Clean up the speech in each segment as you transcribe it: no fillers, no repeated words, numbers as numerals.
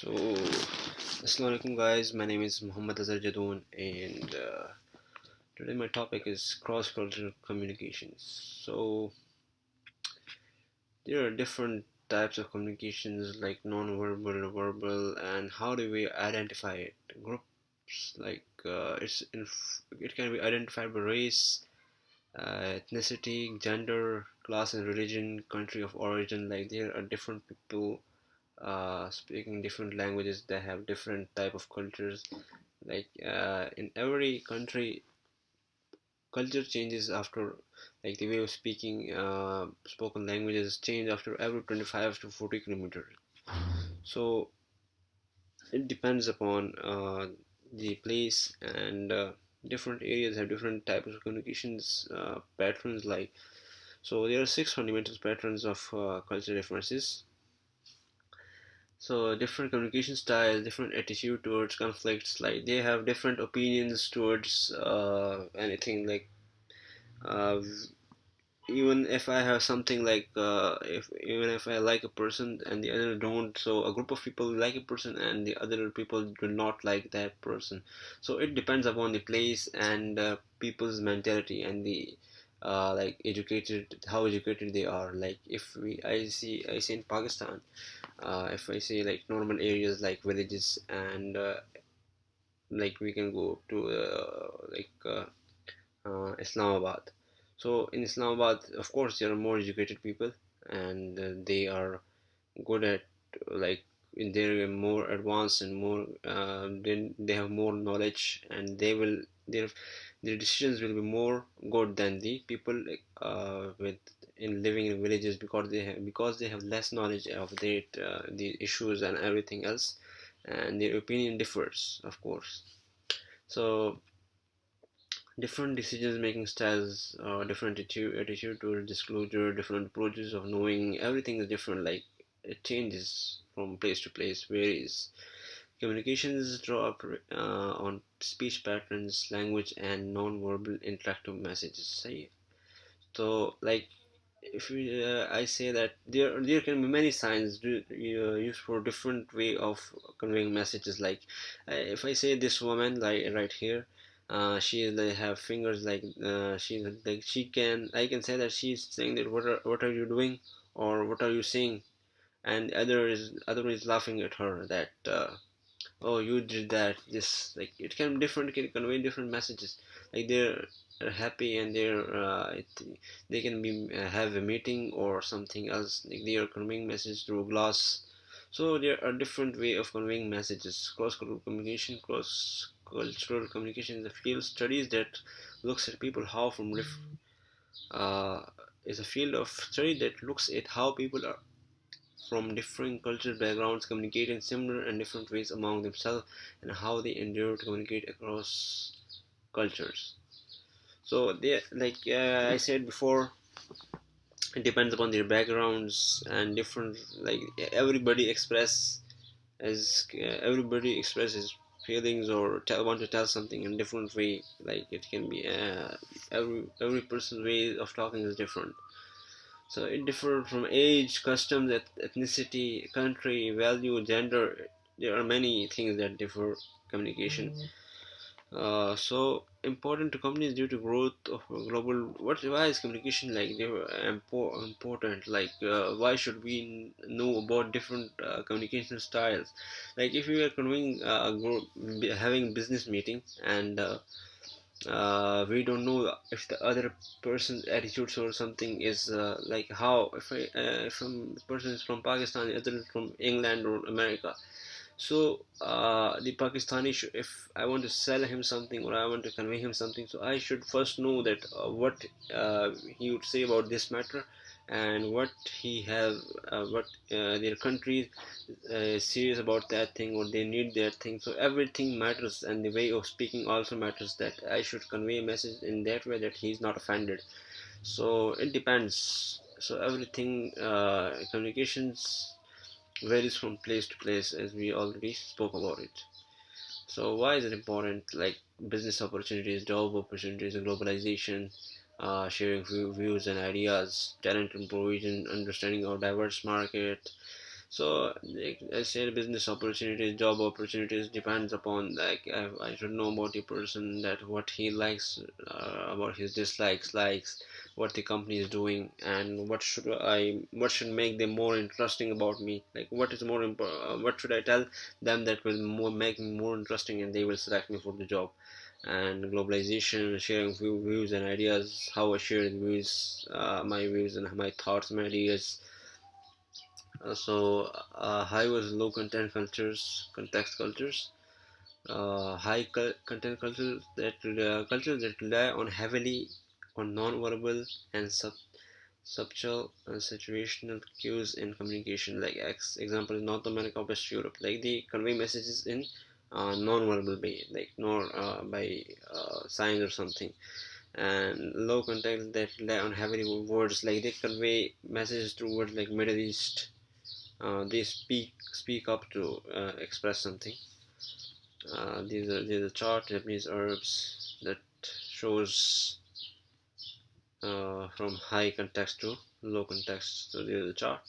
So, Assalamu alaikum guys, my name is Muhammad Azhar Jadoon, and today my topic is cross-cultural communications. So, there are different types of communications like non-verbal, verbal, and how do we identify it? Groups like it can be identified by race, ethnicity, gender, class, and religion, country of origin. Like there are different people speaking different languages that have different type of cultures. Like in every country, culture changes after, like the way of speaking spoken languages change after every 25 to 40 kilometers. So it depends upon the place, and different areas have different types of communications patterns. Like, so there are six fundamental patterns of cultural differences. So different communication styles, different attitude towards conflicts, like they have different opinions towards anything. Like uh, even if I have something like if even if I like a person and the other don't, so a group of people like a person and the other people do not like that person. So it depends upon the place and people's mentality and the like educated, how educated they are. Like if we I see in Pakistan, if I say like normal areas like villages, and like we can go to Islamabad. So in Islamabad, of course, there are more educated people, and they are good at, like, they're more advanced and more they have more knowledge, and their decisions will be more good than the people with in living in villages, because they have less knowledge of the issues and everything else, and their opinion differs, of course. So different decisions making styles, different attitude towards disclosure, different approaches of knowing, everything is different. Like it changes from place to place, varies. Communications draw up on speech patterns, language, and non-verbal interactive messages. Say, so like if I say that there can be many signs used for different way of conveying messages. Like if I say this woman, like right here, she like have fingers like she like she can I can say that she's saying that what are you doing, or what are you saying, and other is laughing at her that oh, you did that, this, like it can different, it can convey different messages. Like they're happy, and they can be have a meeting or something else, like they are conveying message through glass. So there are different way of conveying messages. Cross cultural communication is a field studies that looks at people how from uh, is a field of study that looks at how people are from different cultural backgrounds communicate in similar and different ways among themselves, and how they endure to communicate across cultures. So they, like I said before, it depends upon their backgrounds and different, like everybody expresses feelings or want to tell something in different way. Like it can be every person's way of talking is different. So it differs from age, customs, ethnicity, country, value, gender. There are many things that differ communication. So important to companies due to growth of global. Why is communication like important? Like why should we know about different communication styles? Like if we are convening having business meeting, and we don't know if the other person's attitudes or something is like, how if some person is from Pakistan, the other is from England or America. So the Pakistani if I want to sell him something or I want to convey him something, so I should first know that what he would say about this matter, and what he have what their country is serious about that thing, or they need that thing. So everything matters, and the way of speaking also matters, that I should convey a message in that way that he's not offended. So it depends. So everything communications varies from place to place, as we already spoke about it. So why is it important? Like business opportunities, job opportunities, globalization, sharing views and ideas, talent and provision, understanding of diverse market. So like I said, business opportunities, job opportunities depends upon, like I should know about the person, that what he likes, about his dislikes, likes, what the company is doing, and what should make them more interesting about me. Like what is more important, what should I tell them that will more make me more interesting, and they will select me for the job. And globalization, sharing views and ideas, how I share the views, my views and my thoughts, my ideas. High was low content cultures, context cultures. Content cultures that rely on heavily on non-verbal and subtle and situational cues in communication. Like example, North America, West Europe. Like they convey messages in non-verbal way, like nor by signs or something. And low context that rely on heavily words, like they convey messages through words, like Middle East, they speak up to express something. These are chart Japanese herbs that shows from high context to low context. So there's a chart.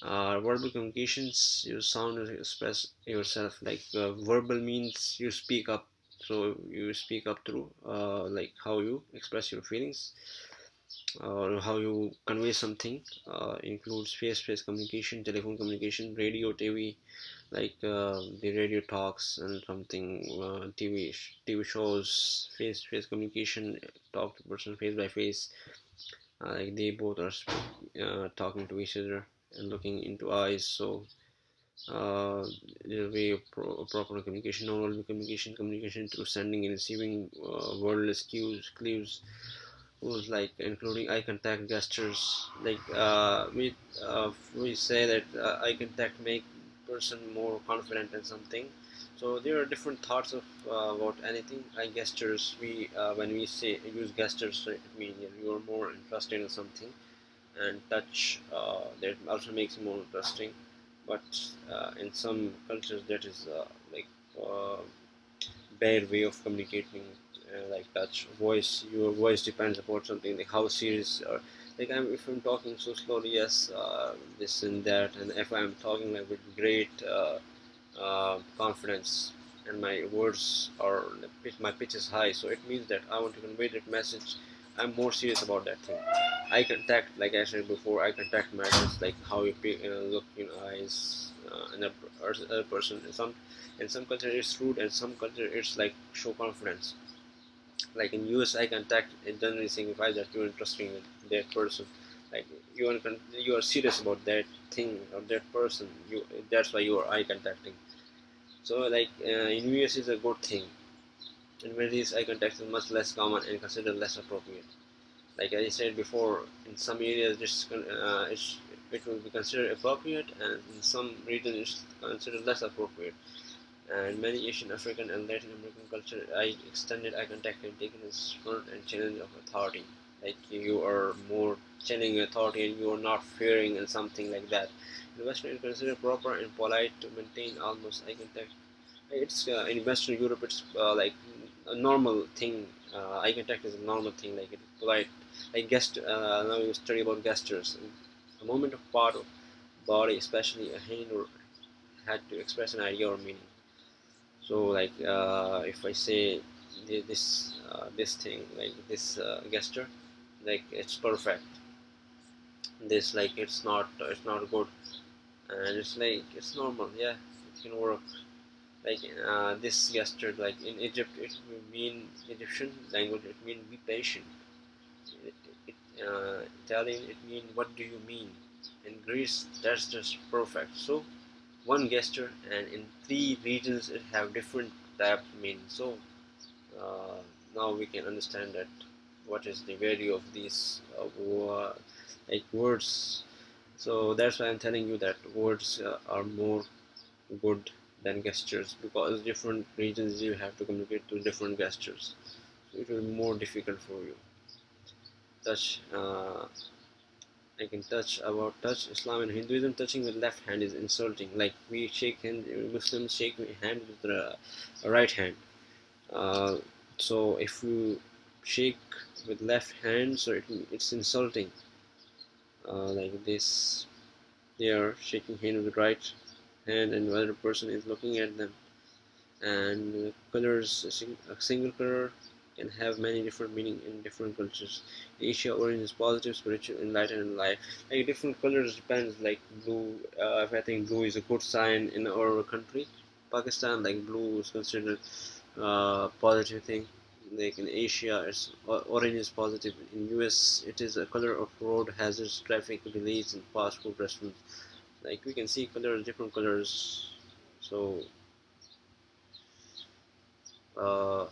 Verbal communications, you sound to express yourself. Like verbal means you speak up, so you speak up through like how you express your feelings or how you convey something. Includes face-to-face communication, telephone communication, radio, TV, like the radio talks and something, TV shows, face-to-face communication, talk to person face by face, like they both are talking to each other and looking into eyes. So the way of proper communication, non-verbal communication, communication through sending and receiving wordless clues, who's like including eye contact, gestures. Like we say that eye contact make person more confident in something. So there are different thoughts of about anything. Eye gestures, we when we say use gestures, so it means you are more interested in something. And touch, that also makes it more interesting. But in some cultures that is like uh, bad way of communicating, like touch. Voice, your voice depends upon something, like how serious, or like if I'm talking so slowly, yes, this and that. And if I'm talking like with great confidence, and my words are, my pitch is high, so it means that I want to convey that message. I'm more serious about that thing. Eye contact, like I said before, eye contact matters, like how you look in eyes, and a other person. In some culture it's rude, and some culture it's like show confidence. Like in US, eye contact, it generally signifies that you're interested in that person. Like you are serious about that thing or that person. That's why you are eye contacting. So like in US is a good thing. In Middle East, eye contact is much less common and considered less appropriate. Like I said before, in some areas it will be considered appropriate, and in some regions it's considered less appropriate. And many Asian, African, and Latin American culture, extended eye contact can taken as front and challenge of authority. Like you are more challenging authority, and you are not fearing and something like that. In Western, it's considered proper and polite to maintain almost eye contact. It's in Western Europe, it's like a normal thing. Eye contact is a normal thing, like it's polite. Like now you study about gestures. A moment of part of body, especially a hand or had to express an idea or meaning. So like if I say this thing, like this gesture, like it's perfect. This like it's not good, and it's like it's normal. Yeah, it can work. Like this gesture, like in Egypt, it will mean Egyptian language. It mean be patient. Italian, it mean what do you mean? In Greece, that's just perfect. So one gesture, and in three regions, it have different type of meaning. So uh, now we can understand that what is the value of these like words. So that's why I'm telling you that words are more good than gestures, because different regions you have to communicate to different gestures, so it will be more difficult for you. Touch, I can touch. About touch, Islam and Hinduism, touching with left hand is insulting. Like we shake hand, Muslims shake hand with the right hand. uh, so if you shake with left hand, so it's insulting, like this. They are shaking hand with the right hand, and the other person is looking at them. And colors, a single color can have many different meaning in different cultures. In Asia, orange is positive, spiritual, enlightened, and light. Like different colors depends. Like blue, if I think blue is a good sign in our country, Pakistan, like blue is considered positive thing. Like in Asia, it's orange is positive. In US, it is a color of road hazards, traffic delays, and fast food restaurants. Like we can see colors, different colors. So uh,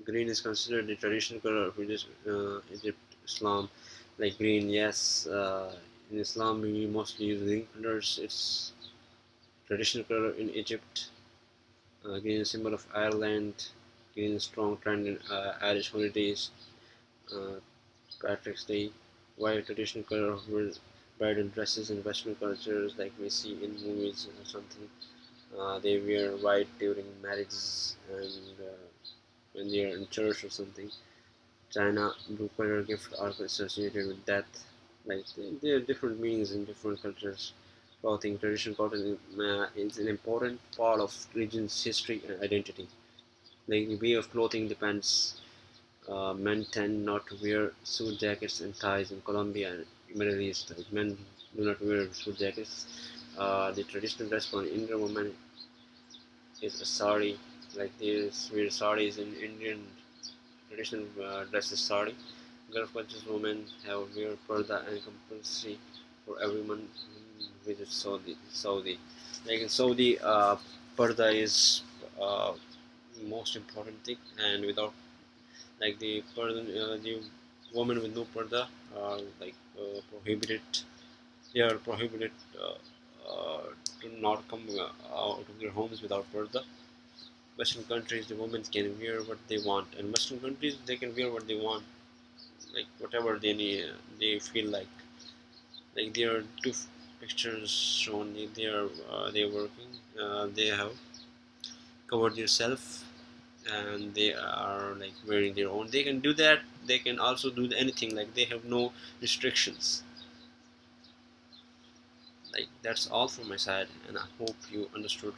green is considered the traditional color of Egypt, Islam. Like green, yes. In Islam, we mostly use green colors. It's traditional color in Egypt. Green is symbol of Ireland. Green is strong trend in Irish holidays. Uh, Patrick's Day. White traditional color of bridal dresses in Western cultures, like we see in movies or something. They wear white during marriages and when they are in church or something. China, blue color gift are associated with death. Like there are different meanings in different cultures. Clothing, traditional clothing is an important part of region's history and identity. Like the way of clothing depends. Men tend not to wear suit jackets and ties in Colombia and Middle East. Like men do not wear suit jackets. The traditional dress for an Indian woman is a sari. Like they wear saris in Indian traditional dress is sari. Gulf countries women have wear parda and compulsory for everyone who visits Saudi. Like in Saudi, parda is most important thing, and without like the women with no parda are like prohibited. They are prohibited to not come out of their homes without parda. Western countries, the women can wear what they want, and Western countries they can wear what they want, like whatever they need, they feel like. Like there are two pictures shown. They are working. They have covered themselves, and they are like wearing their own. They can do that. They can also do anything. Like they have no restrictions. Like that's all from my side, and I hope you understood.